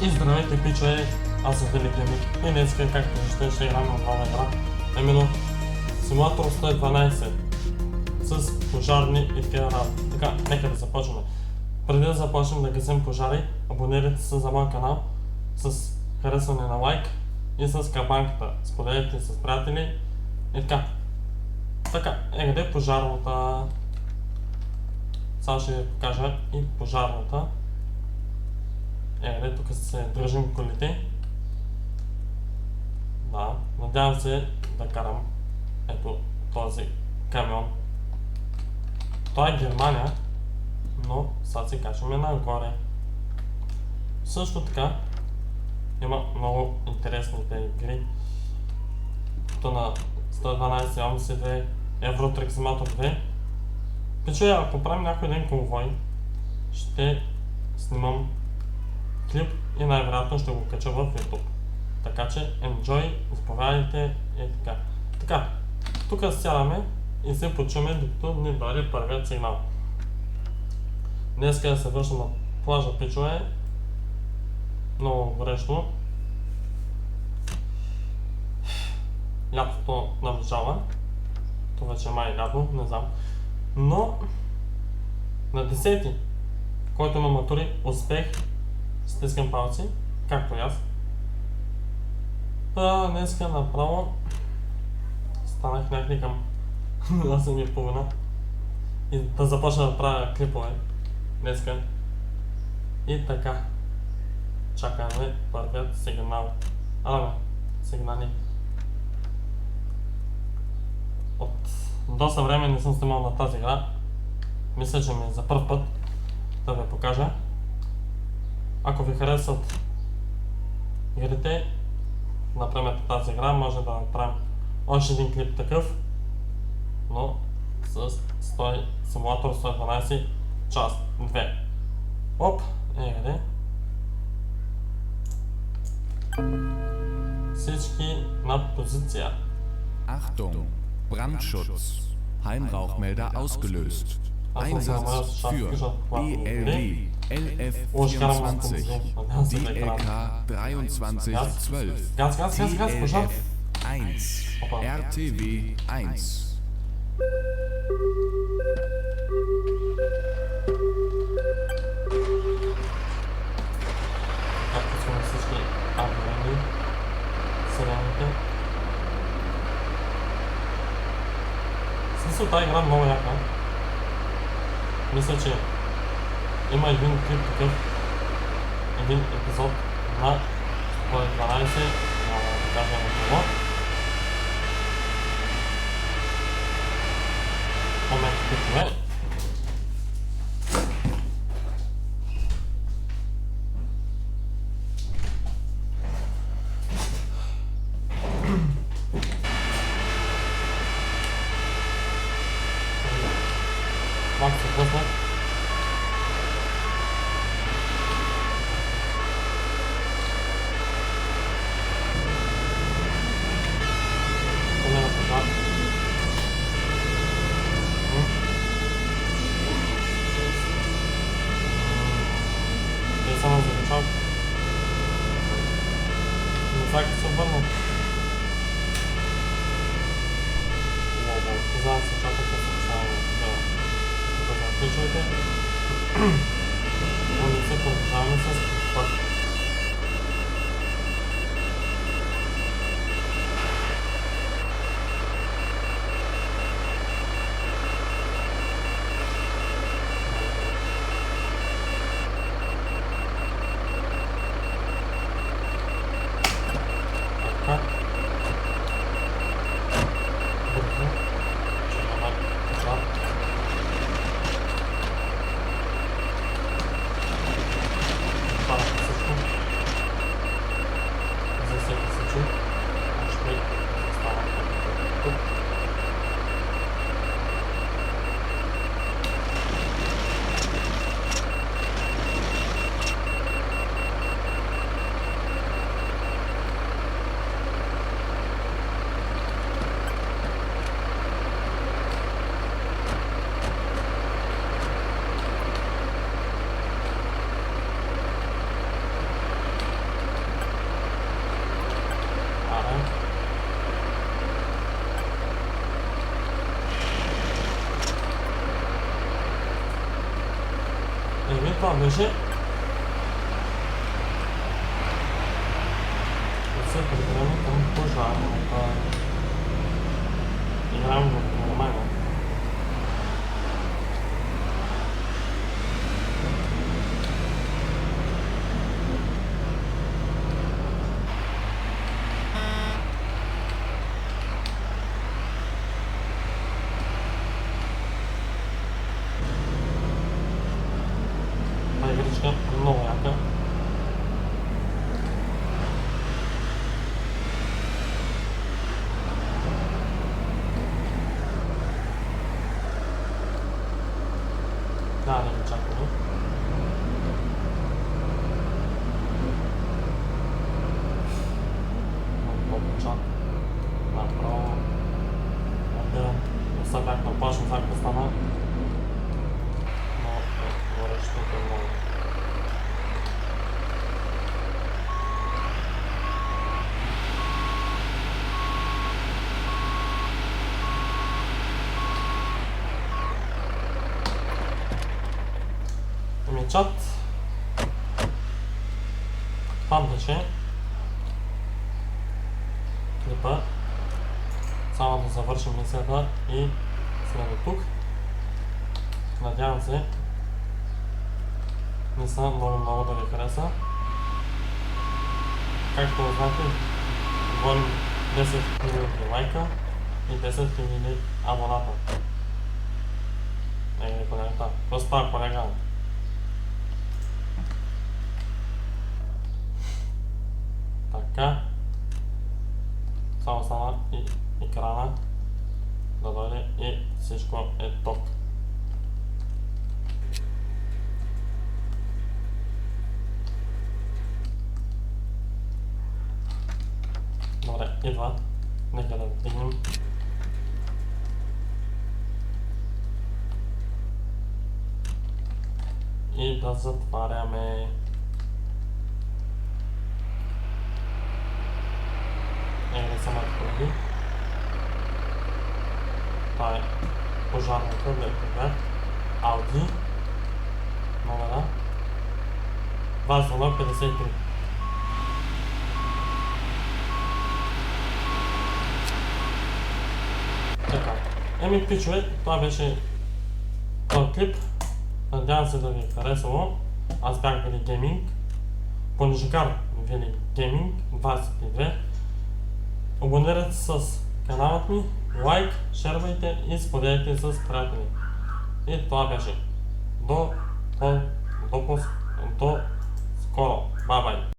И здравейте, пичове, аз съм Велик Демик и днес, както виждате, ще играм на нова игра, именно Симулатор 112 с пожарни и такива работи. Така, нека да започваме. Преди да започнем да гасим пожари, абонирайте се за моя канал с харесване на лайк и с камбанката. Споделете с приятели и така. Така, къде е пожарната? Сега ще ви покажа и пожарната. Тук се държим колите. Да, надявам се да карам ето този камион. Това е Германия, но сега се качваме нагоре. Също така има много интересните игри. Като на 112 OMC 2, Евротрек Simulator 2. Пичуя, ако правим някой ден конвой, ще снимам клип и най-вероятно ще го кача в YouTube. Така че, enjoy, заповядайте и така. Така, тук сядаме и се почваме, докато ни дойде първият сигнал. Днеска се вършим на плажа, пичове. Много горещо. Лятото наближава. Това вече е май лято, не знам. Но на 10-ти, който има матури, успех, стискам палци, както и аз. Днеска направо станах някакви към 8:30 и да започна да правя клипове днеска. И така, чакаме първият сигнал. Сигнали. От доста време не съм снимал на тази игра. Мисля, че ми е за първ път да ви покажа. Ако ви харесват игрите, например тази игра, може да направим още един клип такъв, но с Симулатор 112 част 2. Оп, къде? Всички на позиция. Achtung, Brandschutz. Heimrauchmelder ausgelöst. Einsatz für ELV LF24, DLK 2312, TLF 1, RTW 1. Както сме всички абонирани, селените. Смисъл, тази игра много яка. Мисля, че има един клип такъв, един епизод на 112, да кажем на това. Момент клипове. Малко се пуснат. Само закачал. Не така се върна. За да се чака по съобщаване. Тук за включвайте. Но не се продължаваме с пък. Така. това беше. И се прибираме към пожарната. Играем го нормално. Игричка много яка. Да ги чакаме. Чак. Направо. Отбирам. Не са бях наплашен, как да стана. Но горещото е много. Чат. Това беше клипа. Само да завършим мисията и след тук. Надявам се наистина много да ви хареса. Както знаете, говорим 10 000 лайка и 10 000 абоната. Колегата. Какво става, колега? Така. Само стана и екрана да дойде и всичко е топ. Добре, идва. Нека да вдигнем. И да затваряме. Самата колеги. Това е пожарната, лекога. Ауди. Номера. 2053. Така. Пичове, това беше този клип. Надявам се да ви е харесало. Аз бях Вели Гейминг. Понижикар Вели Гейминг 22. Абонирайте се с каналът ми, лайк, шервайте и споделяйте с приятели. И това беше. До